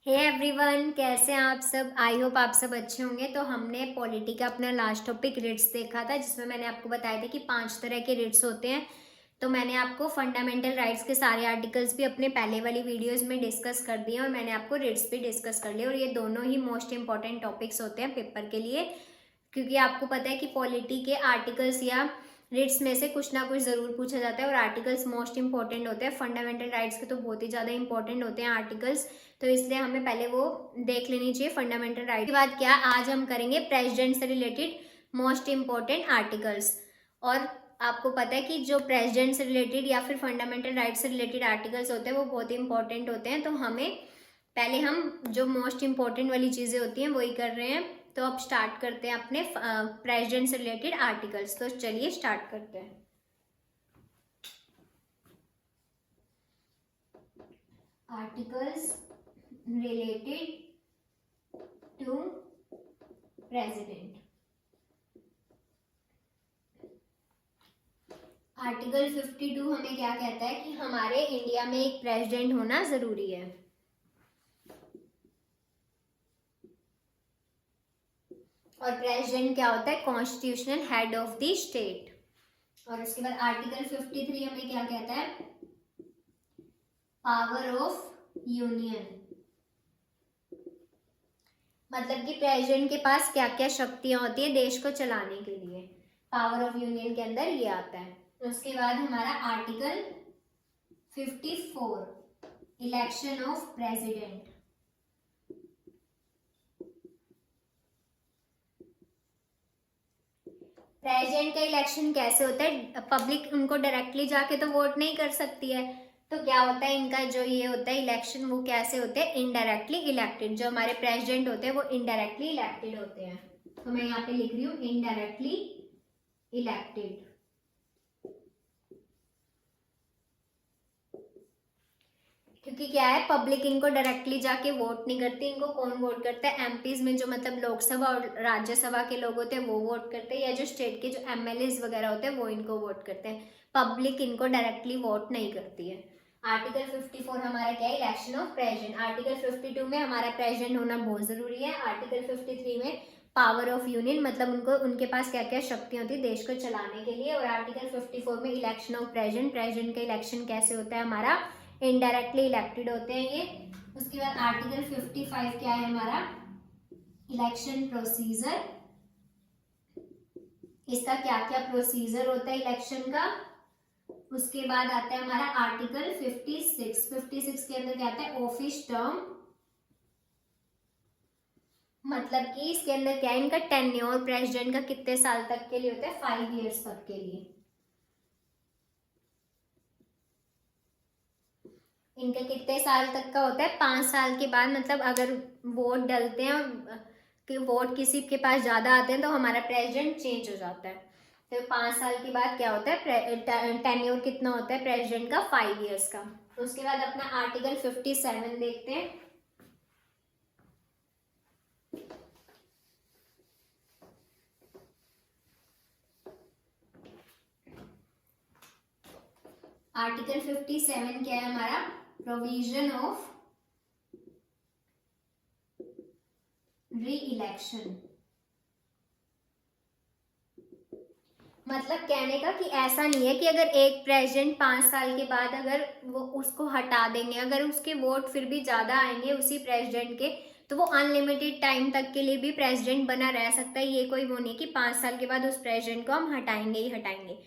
Hey everyone, कैसे हैं आप सब। आई होप आप सब अच्छे होंगे। तो हमने पॉलिटी का अपना लास्ट टॉपिक रिट्स देखा था, जिसमें मैंने आपको बताया था कि 5 तरह के रिट्स होते हैं। तो मैंने आपको फंडामेंटल राइट्स के सारे आर्टिकल्स भी अपने पहले वाली वीडियोस में डिस्कस कर दिए और मैंने आपको रिट्स भी डिस्कस कर लिए। और ये दोनों ही मोस्ट इंपॉर्टेंट टॉपिक्स होते हैं पेपर के लिए, क्योंकि आपको पता है कि पॉलिटी के आर्टिकल्स या रिट्स में से कुछ ना कुछ ज़रूर पूछा जाता है और आर्टिकल्स मोस्ट इंपॉर्टेंट होते हैं। फंडामेंटल राइट्स के तो बहुत ही ज़्यादा इंपॉर्टेंट होते हैं आर्टिकल्स, तो इसलिए हमें पहले वो देख लेनी चाहिए फंडामेंटल राइट के बाद। क्या आज हम करेंगे प्रेसिडेंट से रिलेटेड मोस्ट इंपॉर्टेंट आर्टिकल्स। और आपको पता है कि जो प्रेसिडेंट से रिलेटेड या फिर फंडामेंटल राइट से रिलेटेड आर्टिकल्स होते हैं वो बहुत ही इंपॉर्टेंट होते हैं। तो हमें पहले हम जो मोस्ट इंपॉर्टेंट वाली चीज़ें होती हैं वही कर रहे हैं। तो अब स्टार्ट करते हैं अपने प्रेसिडेंट से रिलेटेड आर्टिकल्स। तो चलिए स्टार्ट करते हैं। Articles related to president। Article 52 हमें क्या कहता है कि हमारे इंडिया में एक प्रेसिडेंट होना जरूरी है। और प्रेसिडेंट क्या होता है? Constitutional head of the state. और उसके बाद आर्टिकल 53 हमें क्या कहता है? Power of union. मतलब कि प्रेसिडेंट के पास क्या क्या शक्तियां होती है देश को चलाने के लिए, पावर ऑफ यूनियन के अंदर ये आता है। उसके बाद हमारा article 54 election of president. President का इलेक्शन कैसे होता है? पब्लिक उनको डायरेक्टली जाके तो वोट नहीं कर सकती है, तो क्या होता है इनका जो ये होता है इलेक्शन, वो कैसे होते हैं? Indirectly elected. जो हमारे प्रेसिडेंट होते हैं वो इनडायरेक्टली इलेक्टेड होते हैं। तो मैं यहाँ पे लिख रही हूँ इनडायरेक्टली इलेक्टेड। क्योंकि क्या है, पब्लिक इनको डायरेक्टली जाके वोट नहीं करती। इनको कौन वोट करता है? एमपीज में जो मतलब लोकसभा और राज्यसभा के लोग होते हैं वो वोट करते हैं, या जो स्टेट के जो एमएलएज वगैरह होते हैं वो इनको वोट करते हैं। पब्लिक इनको डायरेक्टली वोट नहीं करती है। आर्टिकल 54 हमारा क्या है? Election of president. आर्टिकल 52 में हमारा प्रेसिडेंट होना बहुत जरूरी है। आर्टिकल 53 में पावर ऑफ यूनियन, मतलब उनको उनके पास क्या क्या शक्तियां होती है देश को चलाने के लिए। और आर्टिकल 54 में इलेक्शन ऑफ प्रेसिडेंट, प्रेसिडेंट का इलेक्शन कैसे होता है? हमारा इनडायरेक्टली इलेक्टेड होते हैं ये। उसके बाद आर्टिकल 55 क्या है हमारा? Election procedure. इसका क्या क्या प्रोसीजर होता है इलेक्शन का। उसके बाद आता है हमारा आर्टिकल 56 के अंदर क्या आता है? Office term. मतलब कि इसके अंदर क्या है? इनका टेन्योर प्रेसिडेंट का कितने साल तक के लिए होता है? 5 ईयर्स तक के लिए। इनका कितने साल तक का होता है? 5 साल के बाद, मतलब अगर वोट डलते हैं और कि वोट किसी के पास ज्यादा आते हैं तो हमारा प्रेसिडेंट चेंज हो जाता है। तो 5 साल के बाद क्या होता है? टेन्योर कितना होता है प्रेसिडेंट का? 5 ईयर्स का। उसके बाद अपना आर्टिकल 57 देखते हैं। आर्टिकल 57 क्या है हमारा? प्रोविजन ऑफ री इलेक्शन। मतलब कहने का कि ऐसा नहीं है कि अगर एक प्रेसिडेंट 5 साल के बाद अगर वो उसको हटा देंगे, अगर उसके वोट फिर भी ज्यादा आएंगे उसी प्रेसिडेंट के, तो वो अनलिमिटेड टाइम तक के लिए भी प्रेसिडेंट बना रह सकता है। ये कोई वो नहीं कि 5 साल के बाद उस प्रेसिडेंट को हम हटाएंगे ही हटाएंगे।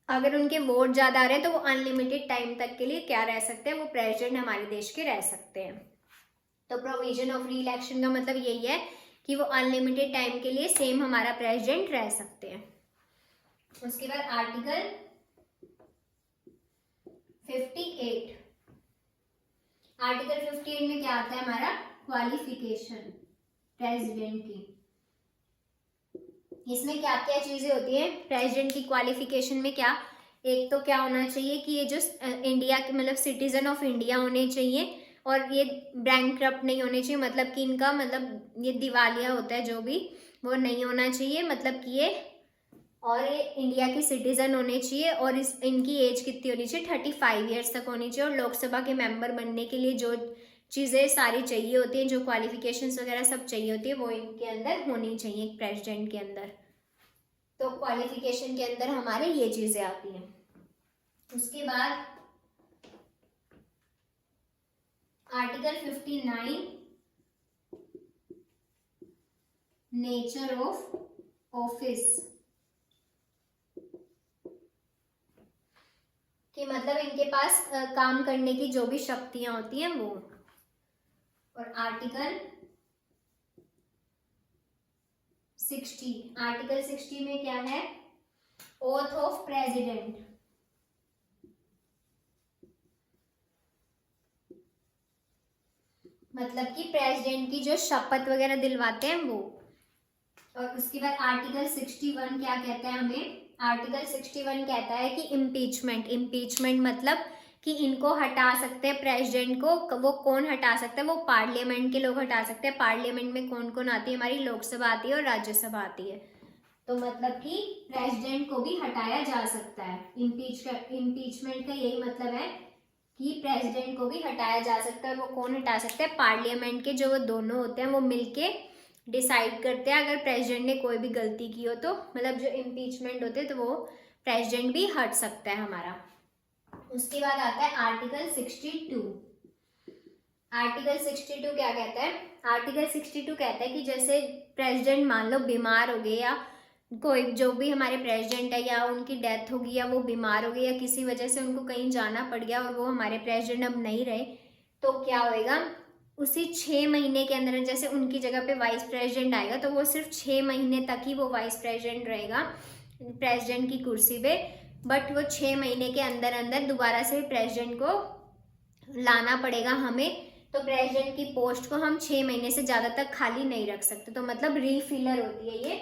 अगर उनके वोट ज्यादा आ रहे हैं तो वो अनलिमिटेड टाइम तक के लिए क्या रह सकते हैं? वो प्रेसिडेंट हमारे देश के रह सकते हैं। तो प्रोविजन ऑफ री इलेक्शन का मतलब यही है कि वो अनलिमिटेड टाइम के लिए सेम हमारा प्रेसिडेंट रह सकते हैं। उसके बाद आर्टिकल 58। आर्टिकल 58 में क्या आता है हमारा? क्वालिफिकेशन प्रेसिडेंट की। इसमें क्या क्या चीजें होती है प्रेसिडेंट की क्वालिफिकेशन में? क्या एक तो क्या होना चाहिए कि ये जो इंडिया के मतलब सिटीजन ऑफ इंडिया होने चाहिए, और ये बैंकक्रप्ट नहीं होने चाहिए, मतलब कि इनका मतलब ये दिवालिया होता है जो भी, वो नहीं होना चाहिए। मतलब कि ये और ये इंडिया के सिटीजन होने चाहिए, और इनकी एज कितनी होनी चाहिए? 35 ईयर्स तक होनी चाहिए। और लोकसभा के मेंबर बनने के लिए जो चीज़ें सारी चाहिए होती हैं, जो क्वालिफिकेशंस वगैरह सब चाहिए होती है वो इनके अंदर होनी चाहिए एक प्रेसिडेंट के अंदर। तो क्वालिफिकेशन के अंदर हमारे ये चीज़ें आती हैं। उसके बाद आर्टिकल 59 नेचर ऑफ ऑफिस, कि मतलब इनके पास काम करने की जो भी शक्तियां होती हैं वो। और आर्टिकल 60 में क्या है, ओथ ऑफ प्रेसिडेंट, मतलब कि प्रेसिडेंट की जो शपथ वगैरह दिलवाते हैं वो। और उसके बाद आर्टिकल 61 क्या कहता है हमें, आर्टिकल 61 कहता है कि इम्पीचमेंट मतलब कि इनको हटा सकते हैं प्रेसिडेंट को। वो कौन हटा सकता है, वो पार्लियामेंट के लोग हटा सकते हैं। पार्लियामेंट में कौन कौन आती है, हमारी लोकसभा आती है और राज्यसभा आती है। तो मतलब कि प्रेसिडेंट को भी हटाया जा सकता है। इम्पीचमेंट का यही मतलब है कि प्रेसिडेंट को भी हटाया जा सकता है। वो कौन हटा सकता है, पार्लियामेंट के जो वो दोनों होते हैं वो मिलके डिसाइड करते हैं। अगर प्रेसिडेंट ने कोई भी गलती की हो तो मतलब जो इम्पीचमेंट होते हैं तो वो प्रेसिडेंट भी हट सकता है हमारा। उसके बाद आता है आर्टिकल 62। आर्टिकल 62 क्या कहता है, आर्टिकल 62 कहता है कि जैसे प्रेसिडेंट मान लो बीमार हो गए, या कोई जो भी हमारे प्रेसिडेंट है या उनकी डेथ होगी, या वो बीमार हो गए, या किसी वजह से उनको कहीं जाना पड़ गया और वो हमारे प्रेसिडेंट अब नहीं रहे, तो क्या होएगा, उसी 6 महीने के अंदर जैसे उनकी जगह पे वाइस प्रेसिडेंट आएगा तो वो सिर्फ 6 महीने तक ही वो वाइस प्रेसिडेंट रहेगा प्रेसिडेंट की कुर्सी पे। बट वो 6 महीने के अंदर अंदर दोबारा से प्रेसिडेंट को लाना पड़ेगा हमें। तो प्रेसिडेंट की पोस्ट को हम 6 महीने से ज़्यादा तक खाली नहीं रख सकते। तो मतलब रीफिलर होती है ये।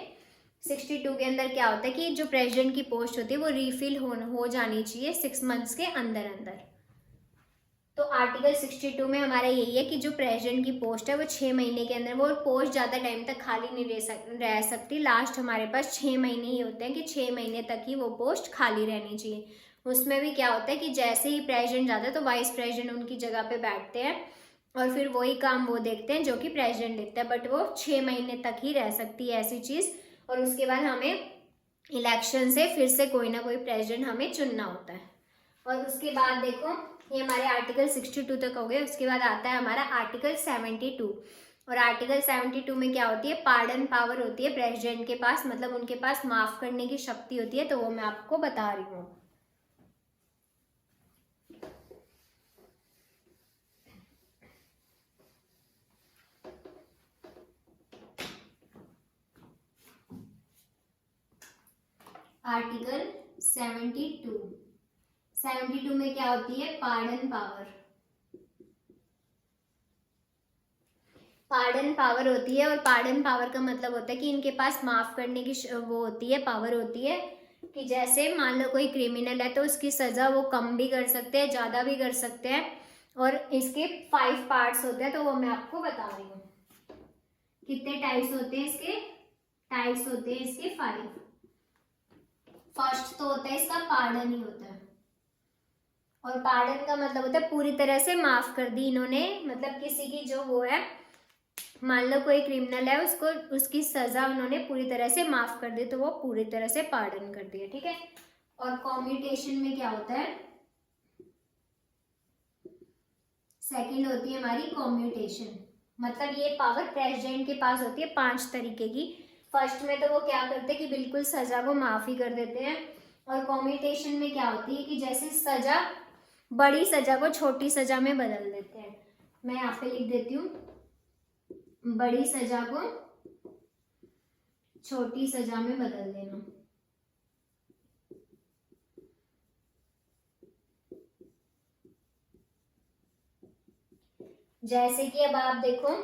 62 के अंदर क्या होता है कि जो प्रेसिडेंट की पोस्ट होती है वो रीफिल हो जानी चाहिए 6 मंथ्स के अंदर अंदर। तो आर्टिकल 62 में हमारा यही है कि जो प्रेसिडेंट की पोस्ट है वो 6 महीने के अंदर, वो पोस्ट ज़्यादा टाइम तक खाली नहीं रह सकती। लास्ट हमारे पास 6 महीने ही होते हैं कि 6 महीने तक ही वो पोस्ट खाली रहनी चाहिए। उसमें भी क्या होता है कि जैसे ही प्रेसिडेंट जाता है तो वाइस प्रेसिडेंट उनकी जगह पे बैठते हैं और फिर वही काम वो देखते हैं जो कि प्रेसिडेंट देखता है। बट वो 6 महीने तक ही रह सकती है ऐसी चीज़। और उसके बाद हमें इलेक्शन से फिर से कोई ना कोई प्रेसिडेंट हमें चुनना होता है। और उसके बाद देखो ये हमारे आर्टिकल 62 तक हो गए। उसके बाद आता है हमारा आर्टिकल 72। और आर्टिकल 72 में क्या होती है, पार्डन पावर होती है प्रेसिडेंट के पास, मतलब उनके पास माफ करने की शक्ति होती है। तो वो मैं आपको बता रही हूँ। आर्टिकल 72 में क्या होती है, पार्डन पावर। पार्डन पावर होती है। और पार्डन पावर का मतलब होता है कि इनके पास माफ करने की वो होती है, पावर होती है। कि जैसे मान लो कोई क्रिमिनल है तो उसकी सजा वो कम भी कर सकते हैं, ज़्यादा भी कर सकते हैं। और इसके 5 पार्ट्स होते हैं तो वो मैं आपको बता रही हूँ। कितने टाइप्स होते हैं इसके, टाइप्स होते हैं इसके 5। फर्स्ट तो होता है इसका पार्डन ही होता है। और पार्डन का मतलब होता है पूरी तरह से माफ कर दी इन्होंने, मतलब किसी की जो वो है, मान लो कोई क्रिमिनल है उसको उसकी सजा उन्होंने पूरी तरह से माफ कर दी तो वो पूरी तरह से पार्डन कर दिया, ठीक है। और कॉम्यूटेशन में क्या होता है, सेकंड होती है हमारी कॉम्यूटेशन। मतलब ये पावर प्रेसिडेंट के पास होती है 5 तरीके की। फर्स्ट में तो वो क्या करते हैं कि बिल्कुल सजा को माफ ही कर देते हैं। और कॉम्यूटेशन में क्या होती है कि जैसे सजा, बड़ी सजा को छोटी सजा में बदल देते हैं। मैं यहाँ पे लिख देती हूँ, बड़ी सजा को छोटी सजा में बदल देना। जैसे कि अब आप देखो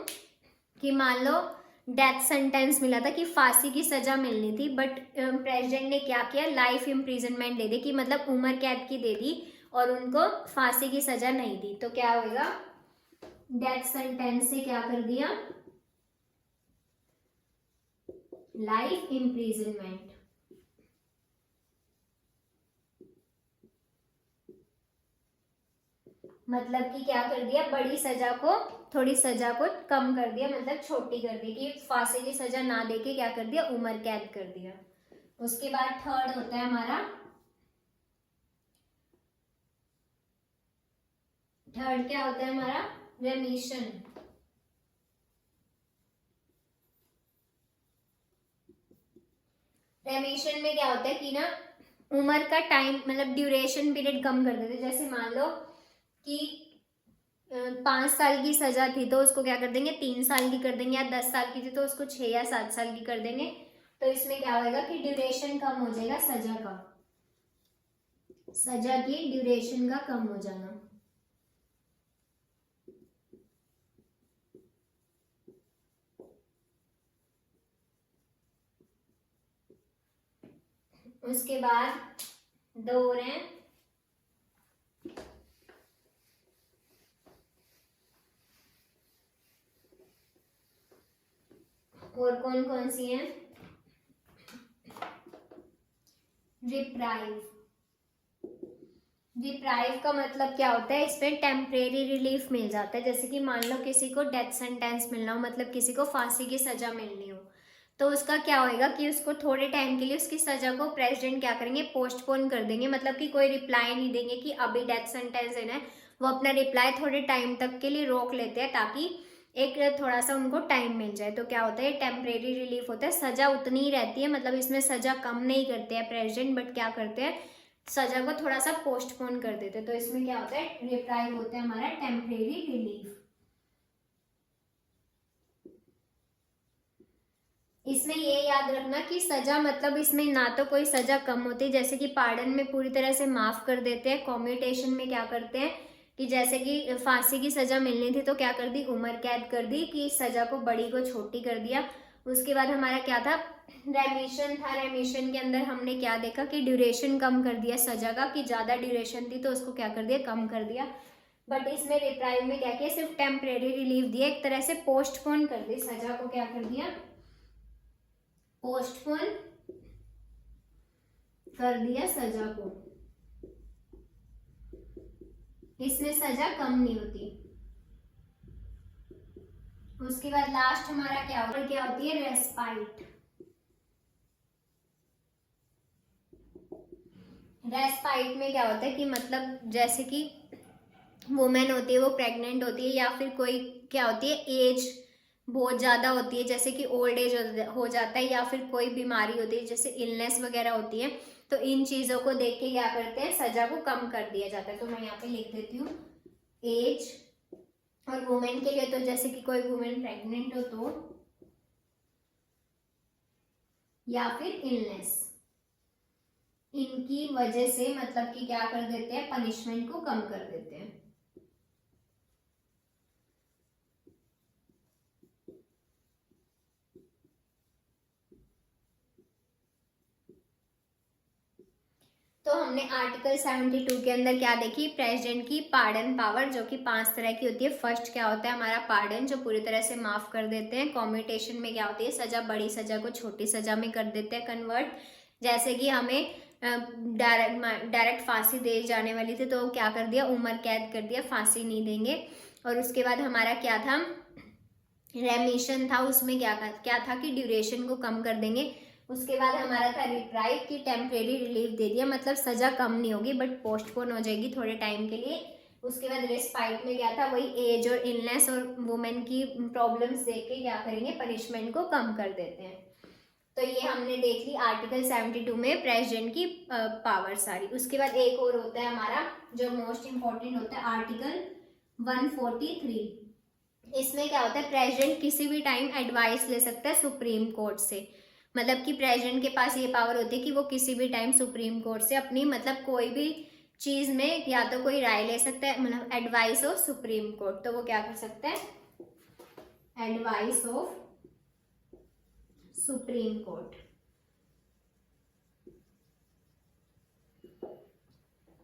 कि मान लो डेथ सेंटेंस मिला था कि फांसी की सजा मिलनी थी, बट प्रेसिडेंट ने क्या किया, लाइफ इम्प्रिजनमेंट दे दी, कि मतलब उम्र कैद की दे दी और उनको फांसी की सजा नहीं दी। तो क्या होगा, डेथ सेंटेंस से क्या कर दिया, लाइफ इम्प्रिजनमेंट। मतलब कि क्या कर दिया, बड़ी सजा को, थोड़ी सजा को कम कर दिया, मतलब छोटी कर दी, कि फांसी की सजा ना देके क्या कर दिया, उम्र कैद कर दिया। उसके बाद थर्ड होता है हमारा, थर्ड क्या होता है हमारा, रेमिशन। रेमिशन में क्या होता है कि ना उम्र का टाइम, मतलब ड्यूरेशन पीरियड कम कर देते। जैसे मान लो कि 5 साल की सजा थी तो उसको क्या कर देंगे, 3 साल की कर देंगे, या 10 साल की थी तो उसको 6 या 7 साल की कर देंगे। तो इसमें क्या होगा कि ड्यूरेशन कम हो जाएगा सजा का, सजा की ड्यूरेशन का कम हो जाना। उसके बाद दो और हैं, और कौन कौन सी हैं, रिप्राइव। रिप्राइव का मतलब क्या होता है, इसमें टेम्परेरी रिलीफ मिल जाता है। जैसे कि मान लो किसी को डेथ सेंटेंस मिलना हो, मतलब किसी को फांसी की सजा मिलनी हो, तो उसका क्या होएगा कि उसको थोड़े टाइम के लिए उसकी सजा को प्रेसिडेंट क्या करेंगे, पोस्टपोन कर देंगे। मतलब कि कोई रिप्लाई नहीं देंगे कि अभी डेथ सेंटेंस देना है, वो अपना रिप्लाई थोड़े टाइम तक के लिए रोक लेते हैं ताकि एक थोड़ा सा उनको टाइम मिल जाए। तो क्या होता है, टेम्परेरी रिलीफ होता है। सजा उतनी ही रहती है, मतलब इसमें सजा कम नहीं करते हैं प्रेसिडेंट, बट क्या करते हैं, सजा को थोड़ा सा पोस्टपोन कर देते हैं। तो इसमें क्या होता है, रिप्राइव होता है हमारा टेम्परेरी रिलीफ। इसमें ये याद रखना कि सजा मतलब इसमें ना तो कोई सजा कम होती, जैसे कि पार्डन में पूरी तरह से माफ कर देते हैं। कॉम्यूटेशन में क्या करते हैं कि जैसे कि फांसी की सजा मिलनी थी तो क्या कर दी, उम्र कैद कर दी, कि सजा को बड़ी को छोटी कर दिया। उसके बाद हमारा क्या था, रेमिशन था। रेमिशन के अंदर हमने क्या देखा कि ड्यूरेशन कम कर दिया सजा का, कि ज्यादा ड्यूरेशन थी तो उसको क्या कर दिया, कम कर दिया। बट इसमें रिप्राइव में क्या किया, सिर्फ टेम्परेरी रिलीफ दिया, एक तरह से पोस्टपोन कर दी सजा को, क्या कर दिया, पोस्टपोन कर दिया सजा को। इसमें सजा कम नहीं होती। उसके बाद लास्ट हमारा क्या होती है, रेस्पाइट। रेस्पाइट में क्या होता है कि मतलब जैसे कि वुमेन होती है, वो प्रेग्नेंट होती है, या फिर कोई क्या होती है, एज बहुत ज़्यादा होती है, जैसे कि ओल्ड एज हो जाता है, या फिर कोई बीमारी होती है जैसे इलनेस वगैरह होती है, तो इन चीज़ों को देख के क्या करते हैं, सजा को कम कर दिया जाता है। तो मैं यहाँ पे लिख देती हूँ एज, और वुमेन के लिए तो जैसे कि कोई वुमेन प्रेग्नेंट हो तो, या फिर इलनेस, इनकी वजह से मतलब कि क्या कर देते हैं, पनिशमेंट को कम कर देते हैं। तो हमने आर्टिकल 72 के अंदर क्या देखी, प्रेसिडेंट की पार्डन पावर, जो कि 5 तरह की होती है। फर्स्ट क्या होता है हमारा, पार्डन, जो पूरी तरह से माफ कर देते हैं। कॉम्यूटेशन में क्या होती है, सजा, बड़ी सजा को छोटी सजा में कर देते हैं कन्वर्ट। जैसे कि हमें डायरेक्ट फांसी दे जाने वाली थी तो क्या कर दिया, उम्र कैद कर दिया, फांसी नहीं देंगे। और उसके बाद हमारा क्या था, रेमिशन था, उसमें क्या था कि ड्यूरेशन को कम कर देंगे। उसके बाद हमारा था रिप्राइव, की टेम्परेरी रिलीफ दे दिया, मतलब सजा कम नहीं होगी बट पोस्टपोन हो जाएगी थोड़े टाइम के लिए। उसके बाद रेस्पाइट में क्या था, वही एज और इलनेस और वुमेन की प्रॉब्लम्स देख के क्या करेंगे, पनिशमेंट को कम कर देते हैं। तो ये हमने देख ली आर्टिकल 72 में प्रेसिडेंट की पावर सारी। उसके बाद एक और होता है हमारा जो मोस्ट इंपॉर्टेंट होता है, आर्टिकल 143। इसमें क्या होता है, प्रेसिडेंट किसी भी टाइम एडवाइस ले सकता है सुप्रीम कोर्ट से। मतलब कि प्रेसिडेंट के पास ये पावर होती है कि वो किसी भी टाइम सुप्रीम कोर्ट से अपनी मतलब कोई भी चीज में या तो कोई राय ले सकता है, मतलब एडवाइस ऑफ सुप्रीम कोर्ट, तो वो क्या कर सकता है, एडवाइस ऑफ सुप्रीम कोर्ट।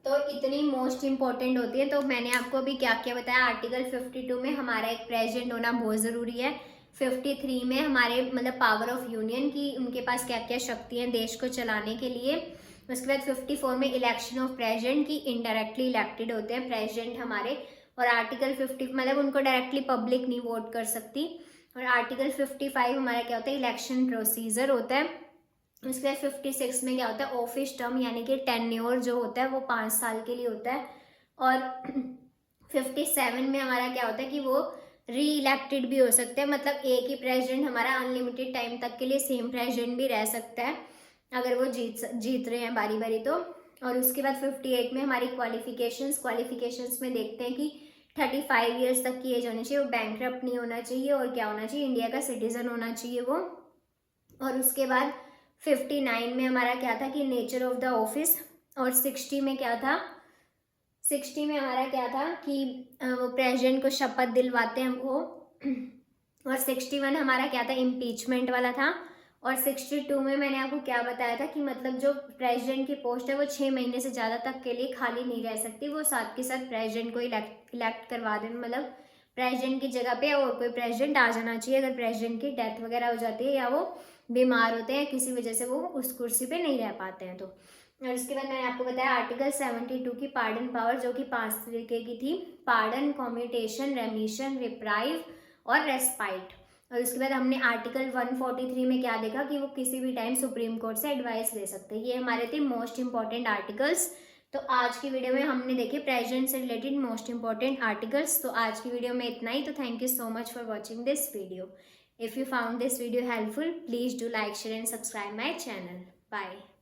तो इतनी मोस्ट इंपॉर्टेंट होती है। तो मैंने आपको अभी क्या क्या बताया, आर्टिकल 52 में हमारा एक प्रेसिडेंट होना बहुत ज़रूरी है। 53 में हमारे मतलब पावर ऑफ यूनियन की, उनके पास क्या क्या शक्ति हैं देश को चलाने के लिए। उसके बाद 54 में इलेक्शन ऑफ प्रेसिडेंट की इनडायरेक्टली इलेक्टेड होते हैं प्रेसिडेंट हमारे, और आर्टिकल 50 मतलब उनको डायरेक्टली पब्लिक नहीं वोट कर सकती। और आर्टिकल 55 हमारा क्या होता है, इलेक्शन प्रोसीजर होता है। उसके बाद 56 में क्या होता है, ऑफिस टर्म यानी कि टेन्योर जो होता है वो 5 साल के लिए होता है। और 57 में हमारा क्या होता है कि वो री इलेक्टेड भी हो सकते हैं, मतलब एक ही प्रेसिडेंट हमारा अनलिमिटेड टाइम तक के लिए सेम प्रेसिडेंट भी रह सकता है अगर वो जीत रहे हैं बारी बारी तो। और उसके बाद 58 में हमारी क्वालिफिकेशंस में देखते हैं कि 35 ईयर्स तक की एज होनी चाहिए, वो बैंकरप्ट नहीं होना चाहिए, और क्या होना चाहिए, इंडिया का सिटीजन होना चाहिए वो। और उसके बाद 59 में हमारा क्या था कि नेचर ऑफ द ऑफिस। और 60 में क्या था, 60 में हमारा क्या था कि वो प्रेसिडेंट को शपथ दिलवाते हैं वो। और 61 हमारा क्या था, इम्पीचमेंट वाला था। और 62 में मैंने आपको क्या बताया था कि मतलब जो प्रेसिडेंट की पोस्ट है वो 6 महीने से ज़्यादा तक के लिए खाली नहीं रह सकती, वो साथ के साथ प्रेसिडेंट को इलेक्ट करवा दें, मतलब प्रेसिडेंट की जगह पे और कोई प्रेसिडेंट आ जाना चाहिए अगर प्रेसिडेंट की डेथ वगैरह हो जाती है या वो बीमार होते हैं किसी वजह से वो उस कुर्सी पे नहीं रह पाते हैं तो। और उसके बाद मैंने आपको बताया आर्टिकल 72 की पार्डन पावर, जो कि 5 तरीके की थी, पार्डन, कम्यूटेशन, रेमिशन, रिप्राइव और रेस्पाइट। और उसके बाद हमने आर्टिकल 143 में क्या देखा कि वो किसी भी टाइम सुप्रीम कोर्ट से एडवाइस ले सकते हैं। ये हमारे थे मोस्ट इंपॉर्टेंट आर्टिकल्स। तो आज की वीडियो में हमने देखे प्रेसिडेंट से रिलेटेड मोस्ट इंपॉर्टेंट आर्टिकल्स। तो आज की वीडियो में इतना ही। तो thank you so much for watching this video. If you found this video helpful, please do like, share and subscribe my channel. Bye.